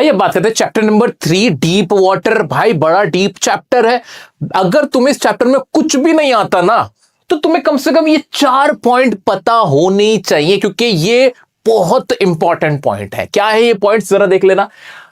आइए बात करते हैं चैप्टर नंबर 3, डीप वाटर। भाई बड़ा डीप चैप्टर है। अगर तुम्हें इस चैप्टर में कुछ भी नहीं आता ना, तो तुम्हें कम से कम ये 4 पॉइंट पता होने चाहिए, क्योंकि ये बहुत इंपॉर्टेंट पॉइंट है। क्या है ये पॉइंट, जरा देख लेना।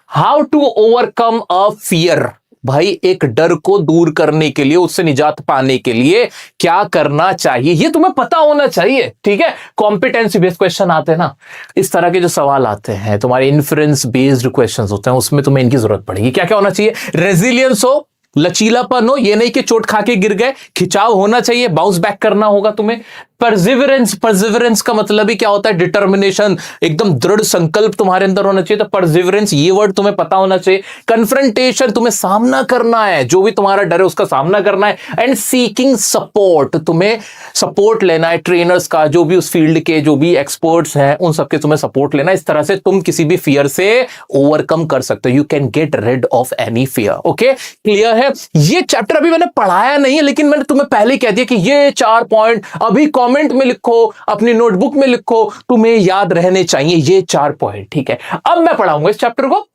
How to overcome a fear. भाई एक डर को दूर करने के लिए, उससे निजात पाने के लिए क्या करना चाहिए, ये तुम्हें पता होना चाहिए। ठीक है, कॉम्पिटेंसी बेस्ड क्वेश्चन आते हैं ना, इस तरह के जो सवाल आते हैं, तुम्हारे इन्फ्रेंस बेस्ड क्वेश्चंस होते हैं, उसमें तुम्हें इनकी जरूरत पड़ेगी। क्या क्या होना चाहिए? रेजिलियंस हो, लचीलापन हो, ये नहीं कि चोट खा के गिर गए, खिंचाव होना चाहिए, बाउंस बैक करना होगा तुम्हें। परसिवरेंस, परसिवरेंस का मतलब ही क्या होता है? डिटर्मिनेशन, एकदम दृढ़ संकल्प तुम्हारे अंदर होना चाहिए। तो परसिवरेंस ये वर्ड तुम्हें पता होना चाहिए। कन्फ्रंटेशन, तुम्हें सामना करना है, जो भी तुम्हारा डर है उसका सामना करना है। एंड सीकिंग सपोर्ट, तुम्हें सपोर्ट लेना है ट्रेनर्स का, जो भी उस फील्ड के जो भी एक्सपर्ट्स हैं उन सबके तुम्हें सपोर्ट लेना है। इस तरह से तुम किसी भी फियर से ओवरकम कर सकते हो। You can get rid of any fear. Okay, clear है? ये चैप्टर अभी मैंने पढ़ाया नहीं है, लेकिन मैंने तुम्हें पहले ही कह दिया कि ये 4 पॉइंट अभी कमेंट में लिखो, अपनी नोटबुक में लिखो, तुम्हें याद रहने चाहिए ये 4 पॉइंट। ठीक है, अब मैं पढ़ाऊंगा इस चैप्टर को।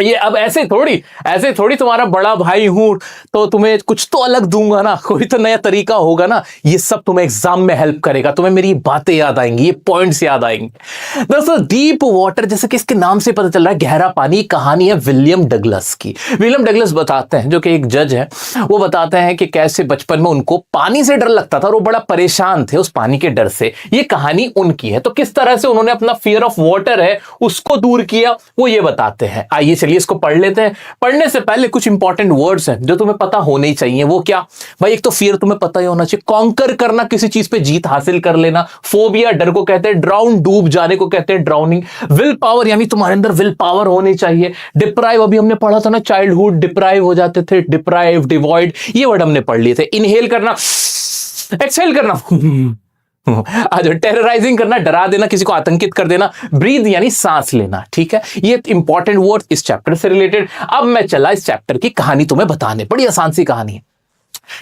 ये अब ऐसे थोड़ी तुम्हारा बड़ा भाई हूं तो तुम्हें कुछ तो अलग दूंगा ना, कोई तो नया तरीका होगा ना। ये सब तुम्हें एग्जाम में हेल्प करेगा, तुम्हें मेरी बातें याद आएंगी, ये पॉइंट्स याद आएंगे। दोस्तों डीप वाटर, जैसे कि इसके नाम से पता चल रहा है, गहरा पानी। कहानी है विलियम डगलस की। विलियम डगलस बताते हैं, जो कि एक जज है, वो बताते हैं कि कैसे बचपन में उनको पानी से डर लगता था और वो बड़ा परेशान थे उस पानी के डर से। ये कहानी उनकी है। तो किस तरह से उन्होंने अपना फियर ऑफ वाटर है उसको दूर किया, वो ये बताते हैं। आइए चलिए इसको पढ़ लेते हैं। पढ़ने से पहले कुछ इंपॉर्टेंट वर्ड्स हैं जो तुम्हें पता होने ही चाहिए। वो क्या? भाई एक तो फियर तुम्हें पता ही होना चाहिए, कॉन्कर करना, किसी चीज पे जीत हासिल कर लेना। फोबिया, डर को कहते हैं। ड्राउन, डूब जाने को कहते हैं ड्राउनिंग। विल पावर, यानी तुम्हारे अंदर विल पावर होनी चाहिए। डिप्राइव, अभी हमने पढ़ा था ना, चाइल्डहुड डिप्राइव हो जाते थे, डिप्राइव, डिवॉइड, ये वर्ड हमने पढ़ लिए थे। इनहेल करना, एक्सहेल करना, आज टेरराइजिंग करना, डरा देना, किसी को आतंकित कर देना। ब्रीद यानी सांस लेना। ठीक है, ये इंपॉर्टेंट वर्ड इस चैप्टर से रिलेटेड। अब मैं चला इस चैप्टर की कहानी तुम्हें बताने। बड़ी आसान सी कहानी है।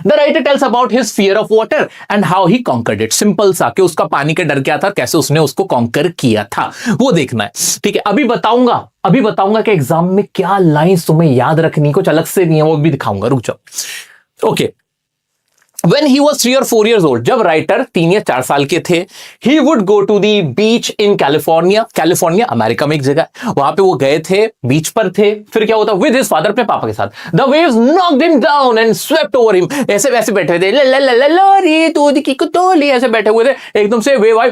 The writer tells about his fear of water and how he conquered it. Simple सा कि उसका पानी का डर क्या था, कैसे उसने उसको कॉन्कर किया था, वो देखना है। ठीक है, अभी बताऊंगा कि एग्जाम में क्या लाइंस तुम्हें याद रखनी, कुछ अलग से नहीं है, वो भी दिखाऊंगा। रुक जाओ। Okay, When he was 3 or 4 years old, जब राइटर 3 या 4 साल के थे, he would go to the beach in California. California America में एक जगह, वहां पे वो गए थे, बीच पर थे। फिर क्या होता? With his father, अपने पापा के साथ। The waves knocked him down and swept over him. ऐसे वैसे बैठे थे, लोरी दूध की कुतोली, ऐसे बैठे हुए थे। एकदम से वेव आई,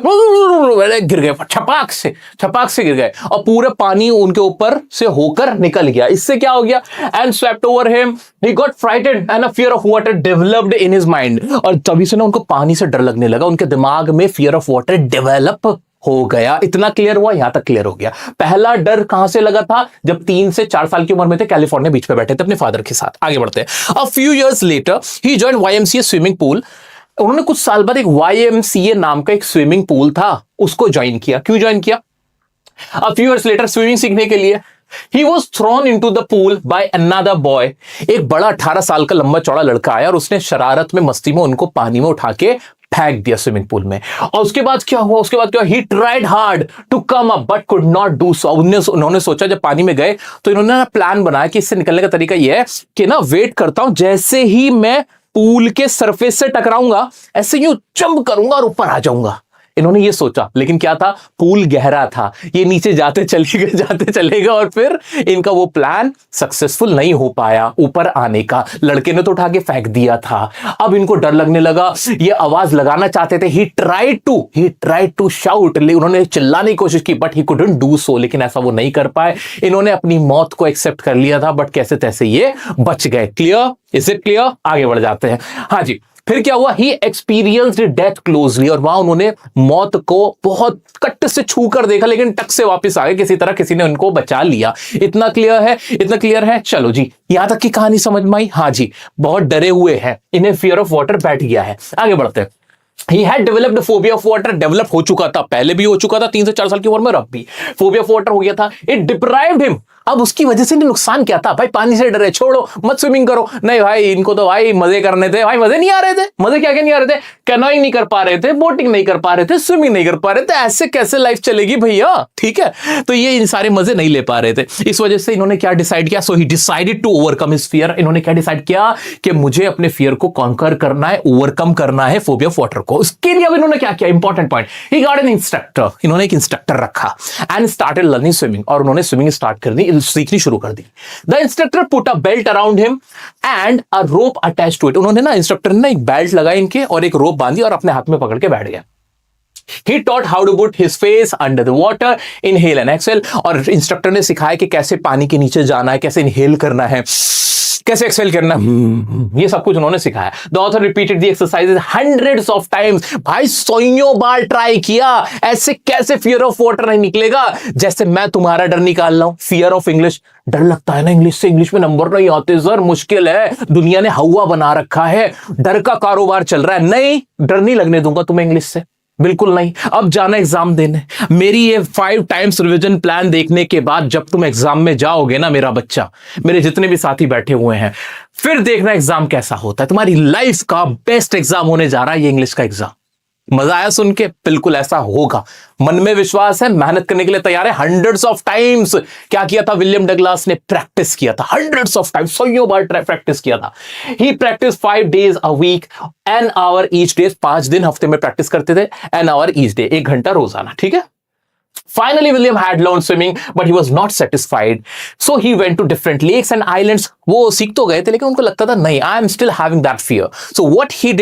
गिर गए, छपाक से गिर गए, और पूरा पानी उनके ऊपर से होकर निकल गया। इससे क्या हो गया? And swept over him. He got frightened and a fear of water developed in his mind. और तभी से ना उनको पानी से डर लगने लगा, उनके दिमाग में फियर ऑफ वाटर डेवलप हो गया। इतना क्लियर हुआ? यहां तक क्लियर हो गया। पहला डर कहां से लगा था? जब 3 से 4 साल की उम्र में थे, कैलिफोर्निया बीच पे बैठे थे अपने फादर के साथ। आगे बढ़ते हैं। A few years later he joined YMCA swimming pool. उन्होंने कुछ साल बाद एक YMCA नाम का एक स्विमिंग पूल था, उसको ज्वाइन किया। क्यों ज्वाइन किया? A few years later, swimming सीखने के लिए। He was thrown into the pool by another boy. एक बड़ा 18 साल का लंबा चौड़ा लड़का आया और उसने शरारत में, मस्ती में उनको पानी में उठा के फेंक दिया स्विमिंग पूल में। और उसके बाद क्या हुआ? He tried hard to come up but could not do so. उन्होंने सोचा, जब पानी में गए तो इन्होंने ना प्लान बनाया कि इससे निकलने का तरीका यह है कि ना वेट करता हूं, जैसे ही मैं पूल के सरफेस से टकराऊंगा, ऐसे यूं जंप करूंगा और ऊपर आ जाऊंगा। इन्होंने ये सोचा, लेकिन क्या था? पूल गहरा था, ये नीचे जाते चले गए और फिर इनका वो प्लान सक्सेसफुल नहीं हो पाया ऊपर आने का। लड़के ने तो उठा के फेंक दिया था। अब इनको डर लगने लगा, ये आवाज लगाना चाहते थे। ही ट्राइड टू शाउट, उन्होंने चिल्लाने की कोशिश की, but he couldn't do so, लेकिन ऐसा वो नहीं कर पाए। इन्होंने अपनी मौत को एक्सेप्ट कर लिया था, बट कैसे तैसे ये बच गए। क्लियर? Is it clear? आगे बढ़ जाते हैं। हाँ जी, फिर क्या हुआ? ही एक्सपीरियंस्ड डेथ क्लोजली, और वहां उन्होंने मौत को बहुत कट से छू कर देखा, लेकिन टक से वापस आ गए। किसी तरह किसी ने उनको बचा लिया। इतना क्लियर है? चलो जी, यहां तक की कहानी समझ में आई? हाँ जी, बहुत डरे हुए हैं, इन्हें फियर ऑफ वाटर बैठ गया है। आगे बढ़ते हैं। He had developed a phobia of water. Develop हो चुका था, पहले भी हो चुका था 3 से 4 साल की उम्र में, अब भी फोबिया ऑफ वाटर हो गया था। It deprived him अब उसकी वजह से नुकसान क्या था भाई? पानी से डरे, छोड़ो मत स्विमिंग करो। नहीं भाई, इनको तो भाई मजे करने थे भाई, मजे नहीं आ रहे थे। मजे क्या क्या नहीं आ रहे थे? कैनोइंग नहीं कर पा रहे थे, बोटिंग नहीं कर पा रहे थे, स्विमिंग नहीं कर पा रहे थे। ऐसे कैसे लाइफ चलेगी भैया? ठीक है, तो ये इन सारे मजे नहीं ले पा रहे थे। इस वजह से इन्होंने क्या डिसाइड किया? So he decided to overcome his fear. इन्होंने क्या डिसाइड किया कि मुझे अपने फियर को कॉन्कर करना है, ओवरकम करना है फोबिया ऑफ वाटर को। उसके लिए अब इन्होंने क्या किया? Important point, he got an instructor. इन्होंने एक इंस्ट्रक्टर रखा एंड स्टार्टेड लर्निंग स्विमिंग। और उन्होंने स्विमिंग स्टार्ट कर दी, सीखनी शुरू कर दी। The instructor put a belt around him and a rope attached to it. उन्होंने ना, इंस्ट्रक्टर ने एक बेल्ट लगाई इनके और एक रोप बांधी और अपने हाथ में पकड़ के बैठ गया। He taught how to put his face under the water, inhale and exhale। और इंस्ट्रक्टर ने सिखाया कि कैसे पानी के नीचे जाना है, कैसे इनहेल करना है, कैसे एक्सेल करना है, ये सब कुछ उन्होंने सिखाया। The author repeated the exercises hundreds of times. भाई सौयों बार ट्राई किया। ऐसे कैसे फियर ऑफ वाटर नहीं निकलेगा? जैसे मैं तुम्हारा डर निकाल रहा हूं, फियर ऑफ इंग्लिश। डर लगता है ना इंग्लिश से, इंग्लिश में नंबर नहीं आते सर, मुश्किल है, दुनिया ने हवा बना रखा है, डर का कारोबार चल रहा है। नहीं, डर नहीं लगने दूंगा तुम्हें इंग्लिश से, बिल्कुल नहीं। अब जाना एग्जाम देने। मेरी ये 5 टाइम्स रिवीजन प्लान देखने के बाद जब तुम एग्जाम में जाओगे ना मेरा बच्चा, मेरे जितने भी साथी बैठे हुए हैं, फिर देखना एग्जाम कैसा होता है। तुम्हारी लाइफ का बेस्ट एग्जाम होने जा रहा है ये इंग्लिश का एग्जाम। मजा आया सुन के? बिल्कुल ऐसा होगा। मन में विश्वास है, मेहनत करने के लिए तैयार है। हंड्रेड्स ऑफ टाइम्स क्या किया था विलियम डगलास ने? प्रैक्टिस किया था। हंड्रेड्स ऑफ टाइम्स, सौ बार प्रैक्टिस किया था। ही practice 5 days a week, an hour each day। 5 दिन हफ्ते में प्रैक्टिस करते थे, an hour each day, 1 घंटा रोजाना। ठीक है। Finally, William had learned swimming, but he was not satisfied. So he went to different lakes and islands. वो सीख तो गए थे, लेकिन उनको लगता था नहीं, I am still having that fear. So what he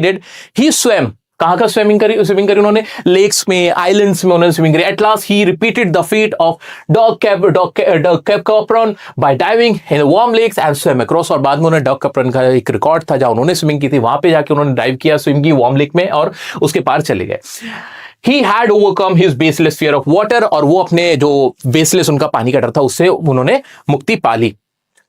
did, he swam. कहां का स्विमिंग करी उन्होंने? लेक्स में, आइलैंड्स में उन्होंने स्विमिंग करी। At last he repeated the feat of Doug Capron by diving in warm lakes and swim across. और बाद में उन्होंने डॉग कैपरॉन का एक रिकॉर्ड था जहां उन्होंने स्विमिंग की थी, वहां पे जाके उन्होंने डाइव किया, स्विम की वार्म लेक में और उसके पार चले गए। He had overcome his baseless fear of water। और वो अपने जो बेसलेस उनका पानी का डर था उससे उन्होंने मुक्ति पा ली।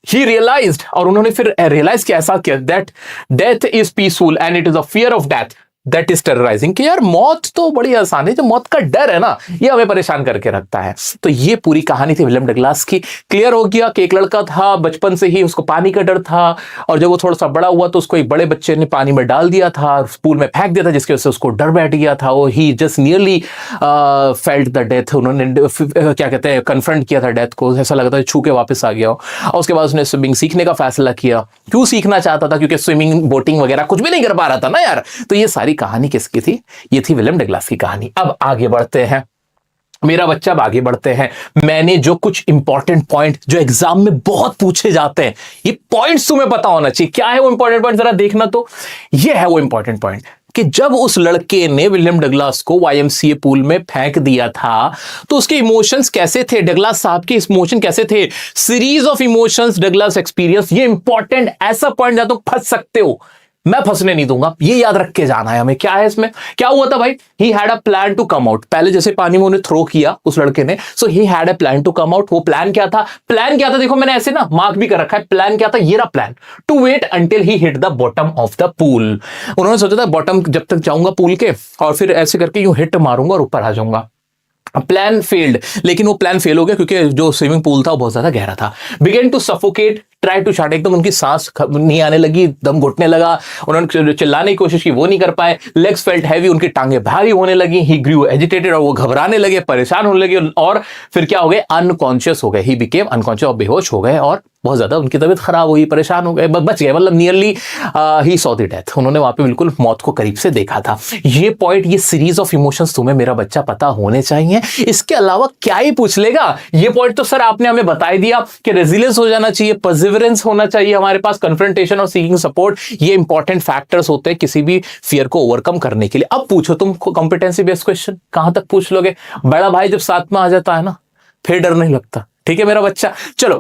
He realized, और उन्होंने फिर रियलाइज किया, ऐसा किया, that death is peaceful and it is a fear of death that is terrorizing। कि यार मौत तो बड़ी आसान है, जो मौत का डर है ना ये हमें परेशान करके रखता है। तो ये पूरी कहानी थी विलियम डगलास की। क्लियर हो गया कि एक लड़का था, बचपन से ही उसको पानी का डर था, और जब वो थोड़ा सा बड़ा हुआ तो उसको एक बड़े बच्चे ने पानी में डाल दिया था, पूल में फेंक दिया था, जिसकी वजह से उसको डर बैठ गया था। वो he just nearly felt the death. उन्होंने क्या कहते हैं, कन्फ्रंट किया था डेथ को, ऐसा लगा था छू के वापस आ गया हो। और उसके बाद उसने स्विमिंग सीखने का फैसला किया। क्यों सीखना चाहता था? क्योंकि स्विमिंग, बोटिंग वगैरह कुछ भी नहीं कर पा रहा था ना यार। तो ये सारी कहानी किसकी थी? ये थी विलियम डगलास की कहानी। अब आगे बढ़ते हैं मेरा बच्चा, अब आगे बढ़ते हैं। मैंने जो कुछ इंपॉर्टेंट पॉइंट जो एग्जाम में बहुत पूछे जाते हैं, ये पॉइंट्स तुम्हें पता होना चाहिए। क्या है वो इंपॉर्टेंट पॉइंट, जरा देखना। तो ये है वो इंपॉर्टेंट पॉइंट कि जब उस लड़के ने विलियम डगलास को YMCA पूल में फेंक दिया था तो उसके इमोशंस कैसे थे, डगलास साहब के इमोशन कैसे थे। Series of emotions Douglas experience, ये इंपॉर्टेंट ऐसा पॉइंट जहां तुम फंस सकते हो, मैं फंसने नहीं दूंगा, ये याद रख के जाना है हमें। क्या है इसमें, क्या हुआ था भाई? He had a plan to come out. पहले जैसे पानी में उन्हें थ्रो किया उस लड़के ने, so he had a plan to come out. वो प्लान क्या था? देखो मैंने ऐसे ना मार्क भी कर रखा है। प्लान क्या था? ये रहा plan, to wait until he hit the bottom of the pool. उन्होंने सोचा था बॉटम जब तक जाऊंगा पूल के, और फिर ऐसे करके यूं हिट मारूंगा और ऊपर आ जाऊंगा। प्लान फेल्ड, लेकिन वो प्लान फेल हो गया क्योंकि जो स्विमिंग पूल था वो बहुत ज्यादा गहरा था। Begin to suffocate, try to short, एकदम उनकी सांस नहीं आने लगी, दम घुटने लगा। उन्होंने चिल्लाने की कोशिश की, वो नहीं कर पाए। लेग्स फेल्ट हैवी, उनकी टांगे भारी होने लगी। ही ग्रू एजिटेटेड, और वो घबराने लगे, परेशान होने लगे, और फिर क्या हो गए? अनकॉन्शियस हो गए। ही बिकेम अनकॉन्शियस, और बेहोश हो गए, और बहुत ज्यादा उनकी तबीयत खराब हुई, परेशान हो गए, बच गए, मतलब nearly he saw the death. उन्होंने वहां पे बिल्कुल मौत को करीब से देखा था। ये पॉइंट, ये सीरीज ऑफ इमोशंस तुम्हें मेरा बच्चा पता होने चाहिए। इसके अलावा क्या ही पूछ लेगा? ये पॉइंट तो सर आपने हमें बता ही दिया कि रेजिलियंस हो जाना चाहिए, परसिवरेंस होना चाहिए हमारे पास, कन्फ्रंटेशन और सीकिंग सपोर्ट, ये इंपॉर्टेंट फैक्टर्स होते हैं किसी भी फियर को ओवरकम करने के लिए। अब पूछो तुम कॉम्पिटेंसी बेस्ड क्वेश्चन, कहां तक पूछ लोगे? बड़ा भाई जब साथ में आ जाता है ना, फिर डर नहीं लगता। ठीक है मेरा बच्चा, चलो।